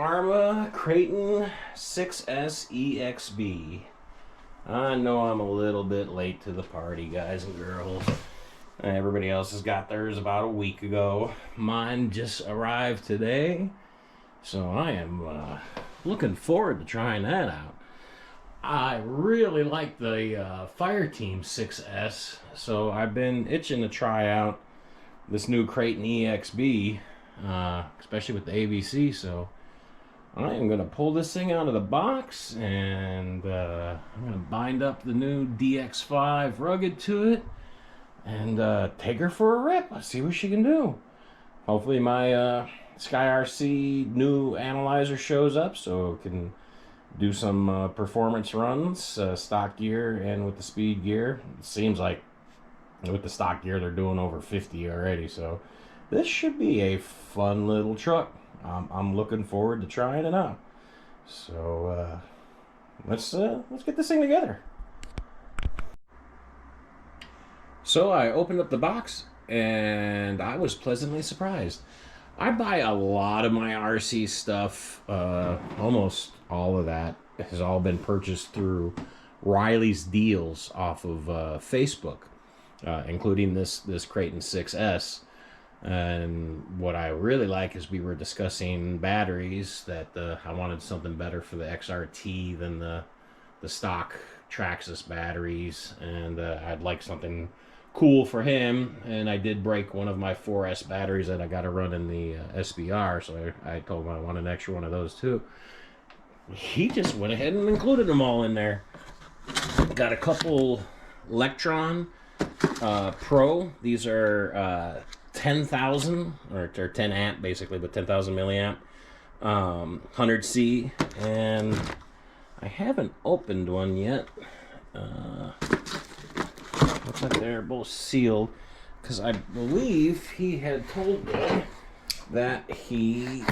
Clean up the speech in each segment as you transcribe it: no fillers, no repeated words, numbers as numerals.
Arma Kraton 6S EXB. I know I'm a little bit late to the party, guys and girls. Everybody else has got theirs about a week ago. Mine just arrived today, so I am looking forward to trying that out. I really like the Fireteam 6S, so I've been itching to try out this new Kraton EXB, especially with the AVC. So I am going to pull this thing out of the box, and I'm going to bind up the new DX5 rugged to it and take her for a rip. Let's see what she can do. Hopefully my Sky RC new analyzer shows up so it can do some performance runs, stock gear and with the speed gear. It seems like with the stock gear they're doing over 50 already, so this should be a fun little truck. I'm looking forward to trying it out. So let's get this thing together. So I opened up the box and I was pleasantly surprised. I buy a lot of my RC stuff, almost all of that has all been purchased through Riley's Deals off of Facebook, including this Kraton 6S. And what I really like is we were discussing batteries, that I wanted something better for the XRT than the stock Traxxas batteries, and I'd like something cool for him. And I did break one of my 4S batteries that I got to run in the SBR, so I told him I want an extra one of those too. He just went ahead and included them all in there. Got a couple Electron Pro. These are 10,000 or 10 amp basically, but 10,000 milliamp 100C, and I haven't opened one yet. Looks like they're both sealed, because I believe he had told me that he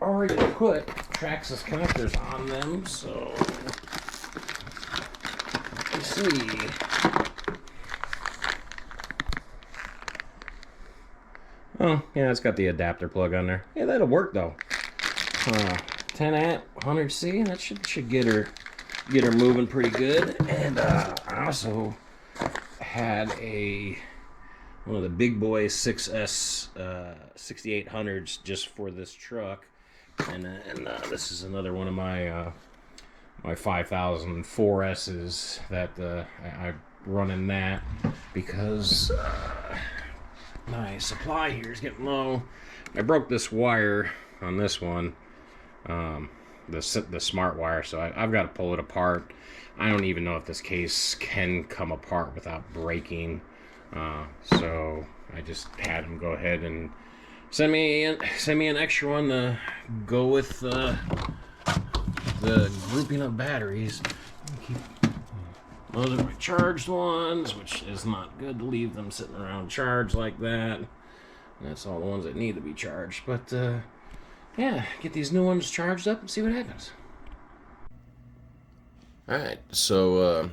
already put Traxxas connectors on them. So let's see. Oh, yeah, it's got the adapter plug on there. Yeah, that'll work though. 10 amp 100C, that should get her moving pretty good. And I also had one of the big boy 6S 6800s just for this truck, and this is another one of my my 5000 4S's that I run in that because my supply here is getting low. I broke this wire on this one, the smart wire, so I've got to pull it apart. I don't even know if this case can come apart without breaking, so I just had him go ahead and send me an extra one to go with the grouping of batteries. Those are my charged ones, which is not good to leave them sitting around charged like that. And that's all the ones that need to be charged. But yeah, get these new ones charged up and see what happens. Alright, so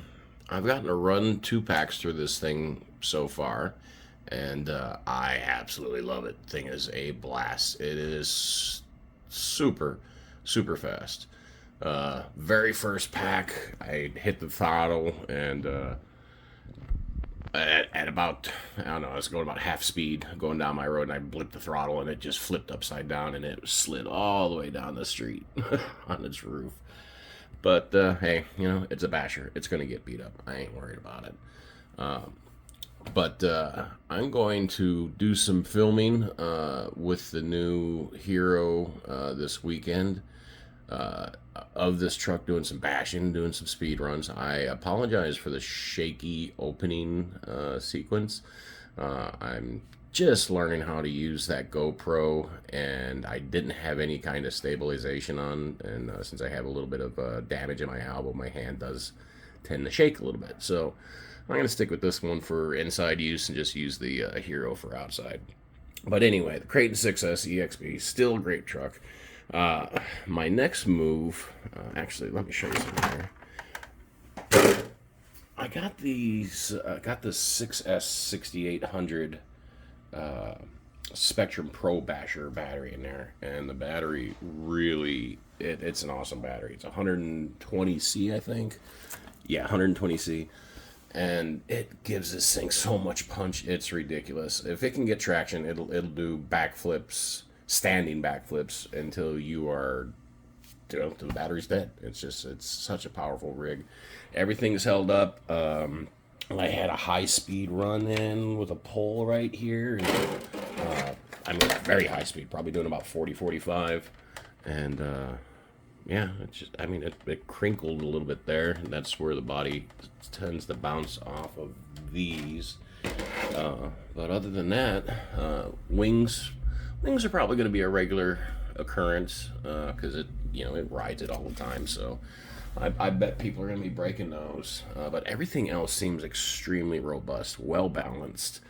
I've gotten to run 2 packs through this thing so far, and I absolutely love it. The thing is a blast. It is super, super fast. Very first pack, I hit the throttle, and at about, I don't know, I was going about half speed going down my road, and I blipped the throttle, and it just flipped upside down, and it slid all the way down the street on its roof. But hey, you know, it's a basher. It's going to get beat up. I ain't worried about it. But I'm going to do some filming with the new Hero this weekend of this truck, doing some bashing, doing some speed runs. I apologize for the shaky opening sequence. I'm just learning how to use that GoPro, and I didn't have any kind of stabilization on, and since I have a little bit of damage in my elbow, my hand does tend to shake a little bit. So I'm going to stick with this one for inside use and just use the Hero for outside. But anyway, the Kraton 6S EXB, still a great truck. My next move, actually, let me show you something here. I got the 6S 6800 Spectrum Pro Basher battery in there, and the battery really, it's an awesome battery. It's 120C, I think. Yeah, 120C, and it gives this thing so much punch. It's ridiculous. If it can get traction, it'll do backflips, standing backflips until you are, till the battery's dead. It's such a powerful rig. Everything's held up. I had a high speed run in with a pole right here. And, I mean, very high speed, probably doing about 40, 45. And yeah, it's just, I mean, it crinkled a little bit there. And that's where the body tends to bounce off of these. But other than that, wings are probably going to be a regular occurrence because it rides it all the time. So I bet people are going to be breaking those. But everything else seems extremely robust, well balanced,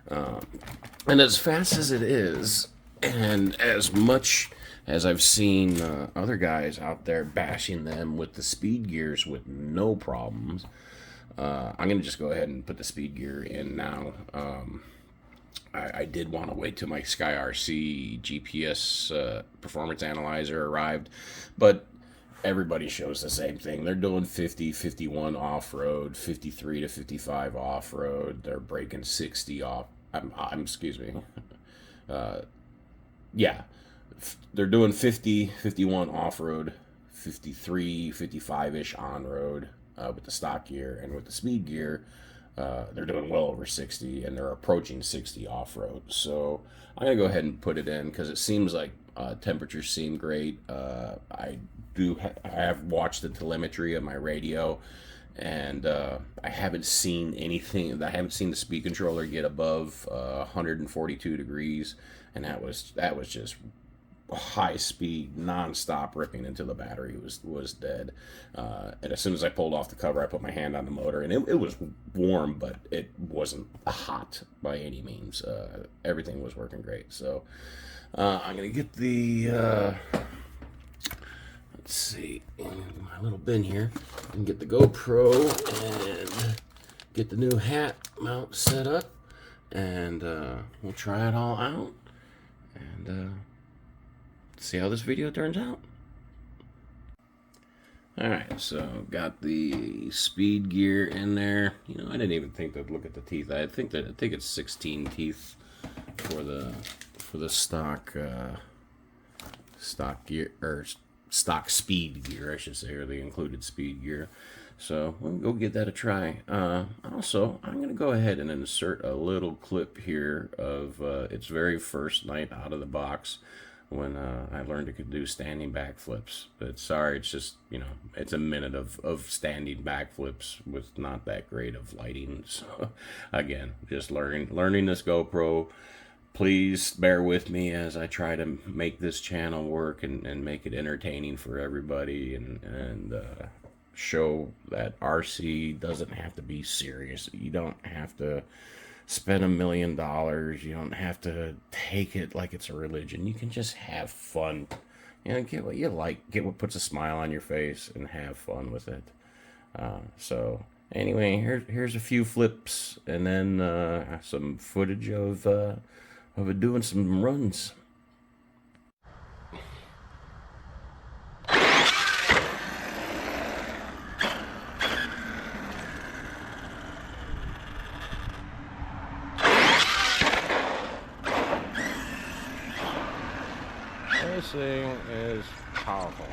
and as fast as it is, and as much as I've seen other guys out there bashing them with the speed gears with no problems. I'm going to just go ahead and put the speed gear in now. I did want to wait till my Sky RC GPS performance analyzer arrived, but everybody shows the same thing. They're doing 50, 51 off-road, 53 to 55 off-road. They're breaking 60 off. Excuse me. Yeah. They're doing 50, 51 off-road, 53, 55-ish on-road with the stock gear, and with the speed gear, they're doing well over 60, and they're approaching 60 off-road. So I'm going to go ahead and put it in because it seems like temperatures seem great. I have watched the telemetry of my radio, and I haven't seen anything. I haven't seen the speed controller get above 142 degrees, and that was just high speed, non-stop ripping until the battery was dead. And as soon as I pulled off the cover, I put my hand on the motor, and it was warm, but it wasn't hot by any means. Everything was working great. So I'm gonna get the let's see, in my little bin here, and get the GoPro and get the new hat mount set up, and we'll try it all out and see how this video turns out. Alright, so got the speed gear in there. I didn't even think to look at the teeth. I think it's 16 teeth for the stock gear, or stock speed gear, I should say, or the included speed gear. So we'll go give that a try. Also, I'm going to go ahead and insert a little clip here of its very first night out of the box, when I learned it could do standing backflips. But sorry, it's just, it's a minute of standing backflips with not that great of lighting. So again, just learning this GoPro. Please bear with me as I try to make this channel work and make it entertaining for everybody, and show that RC doesn't have to be serious. You don't have to spend $1 million. You don't have to take it like it's a religion. You can just have fun. Get what you like, get what puts a smile on your face, and have fun with it. So anyway, here's a few flips, and then some footage of it doing some runs. This thing is powerful.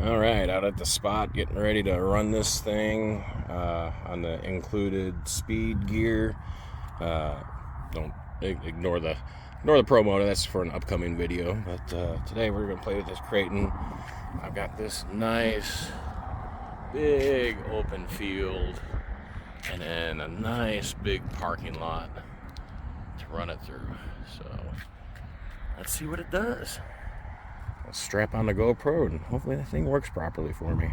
All right, out at the spot, getting ready to run this thing on the included speed gear. Don't ignore the pro motor. That's for an upcoming video. But today we're gonna play with this Kraton. I've got this nice big open field, and then a nice big parking lot to run it through. So let's see what it does. I'll strap on the GoPro, and hopefully the thing works properly for me.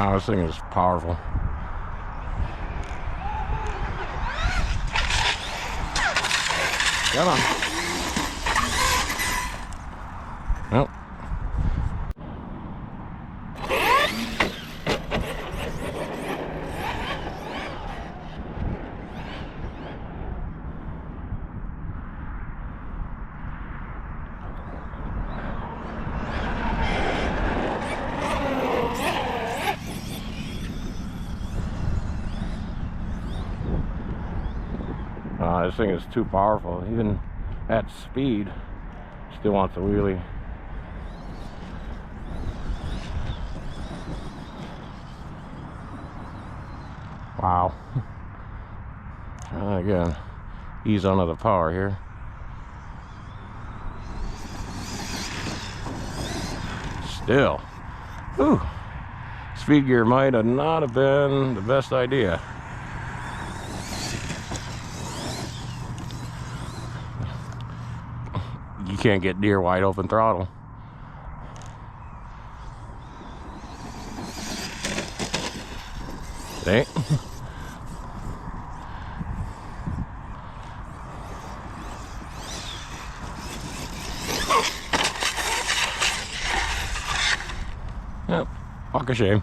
Wow, this thing is powerful. Come on. Nope. This thing is too powerful. Even at speed, still wants a wheelie. Wow. Again, ease onto the power here. Still. Whew. Speed gear might have not have been the best idea. You can't get near wide open throttle. See? Yep, walk of shame.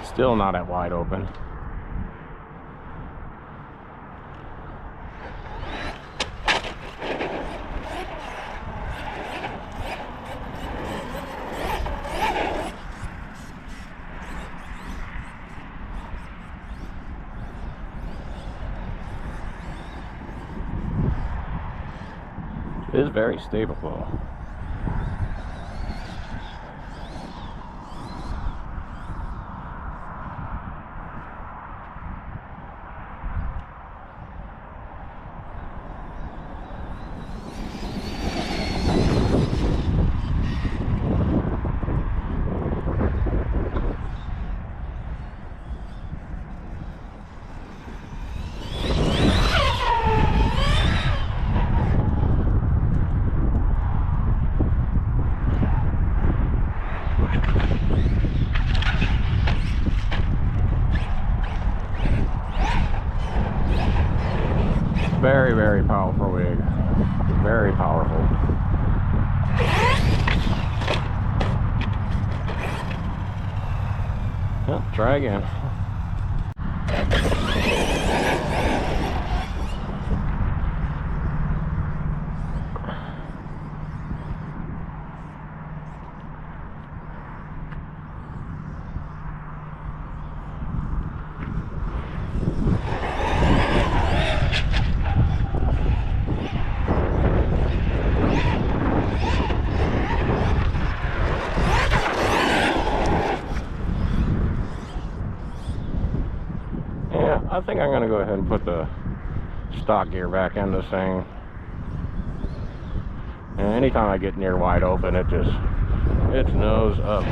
Still not at wide open. It is very stable though. Very, very powerful rig. Very powerful. Well, try again. I think I'm going to go ahead and put the stock gear back in this thing. And anytime I get near wide open, it's nose up.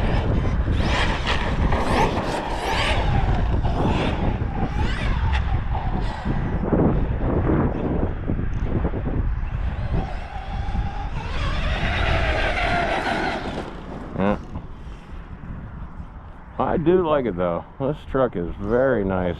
Yeah. I do like it though. This truck is very nice.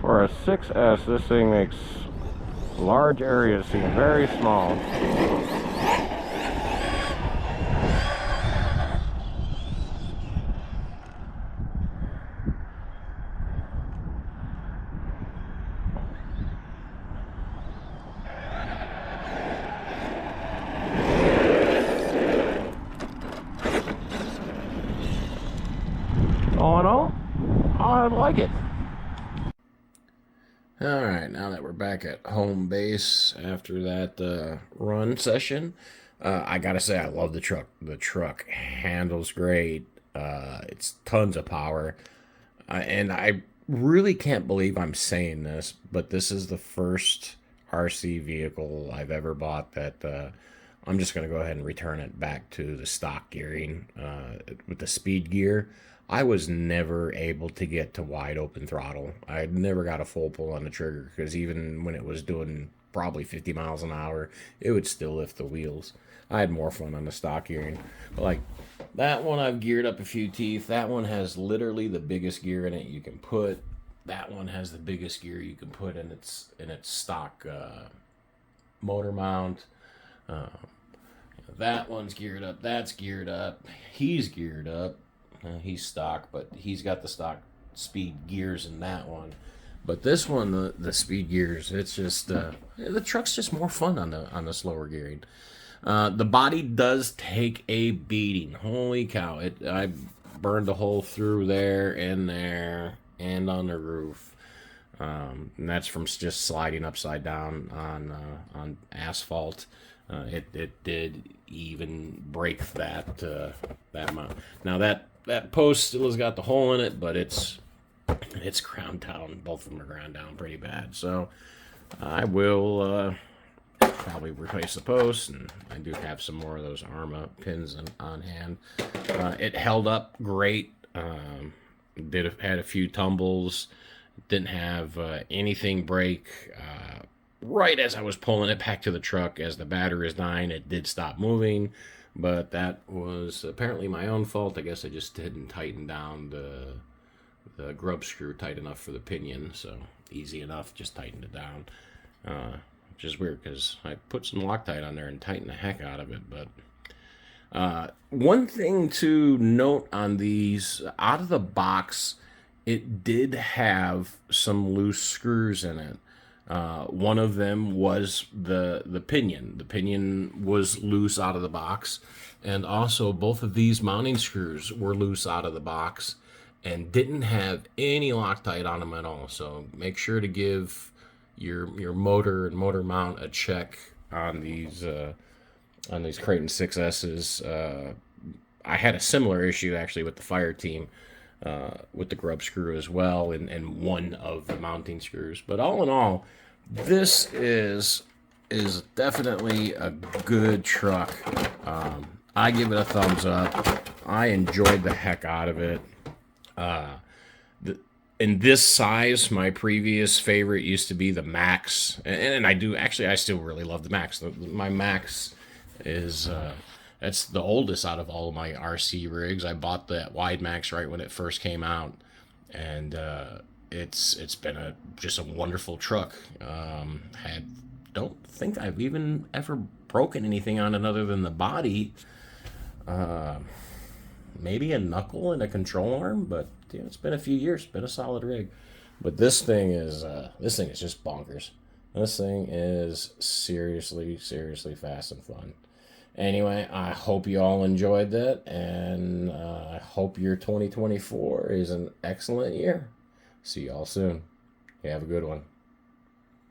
For a 6S, this thing makes Large areas seem very small. All in all, I like it. All right, now that we're back at home base after that run session, I gotta say I love the truck. The truck handles great. It's tons of power, and I really can't believe I'm saying this, but this is the first RC vehicle I've ever bought that I'm just gonna go ahead and return it back to the stock gearing with the speed gear. I was never able to get to wide open throttle. I never got a full pull on the trigger because even when it was doing probably 50 miles an hour, it would still lift the wheels. I had more fun on the stock gearing. But like that one, I've geared up a few teeth. That one has literally the biggest gear in it you can put. That one has the biggest gear you can put in its stock motor mount. That one's geared up. That's geared up. He's geared up. He's stock, but he's got the stock speed gears in that one. But this one, the speed gears, it's just the truck's just more fun on the slower gearing. The body does take a beating. Holy cow! I burned a hole through there, and on the roof. And that's from just sliding upside down on asphalt. It did even break that mount. Now that post still has got the hole in it, but it's ground down. Both of them are ground down pretty bad. So I will probably replace the post, and I do have some more of those Arma pins on hand. It held up great. Had a few tumbles. Didn't have anything break. Right as I was pulling it back to the truck, as the battery is dying, it did stop moving. But that was apparently my own fault. I guess I just didn't tighten down the grub screw tight enough for the pinion. So easy enough, just tightened it down. Which is weird because I put some Loctite on there and tightened the heck out of it. But one thing to note on these, out of the box, it did have some loose screws in it. One of them was the pinion. The pinion was loose out of the box. And also both of these mounting screws were loose out of the box and didn't have any Loctite on them at all. So make sure to give your motor and motor mount a check on these Kraton 6S's. I had a similar issue actually with the fire team. With the grub screw as well, and one of the mounting screws. But all in all, this is definitely a good truck. I give it a thumbs up. I enjoyed the heck out of it. In this size, my previous favorite used to be the Max, and I still really love the Max. My Max is that's the oldest out of all of my RC rigs. I bought that Wide Max right when it first came out, and it's been just a wonderful truck. Don't think I've even ever broken anything on it other than the body. Maybe a knuckle and a control arm, but it's been a few years. Been a solid rig, but this thing is just bonkers. This thing is seriously fast and fun. Anyway, I hope you all enjoyed that, and I hope your 2024 is an excellent year. See y'all soon. You have a good one.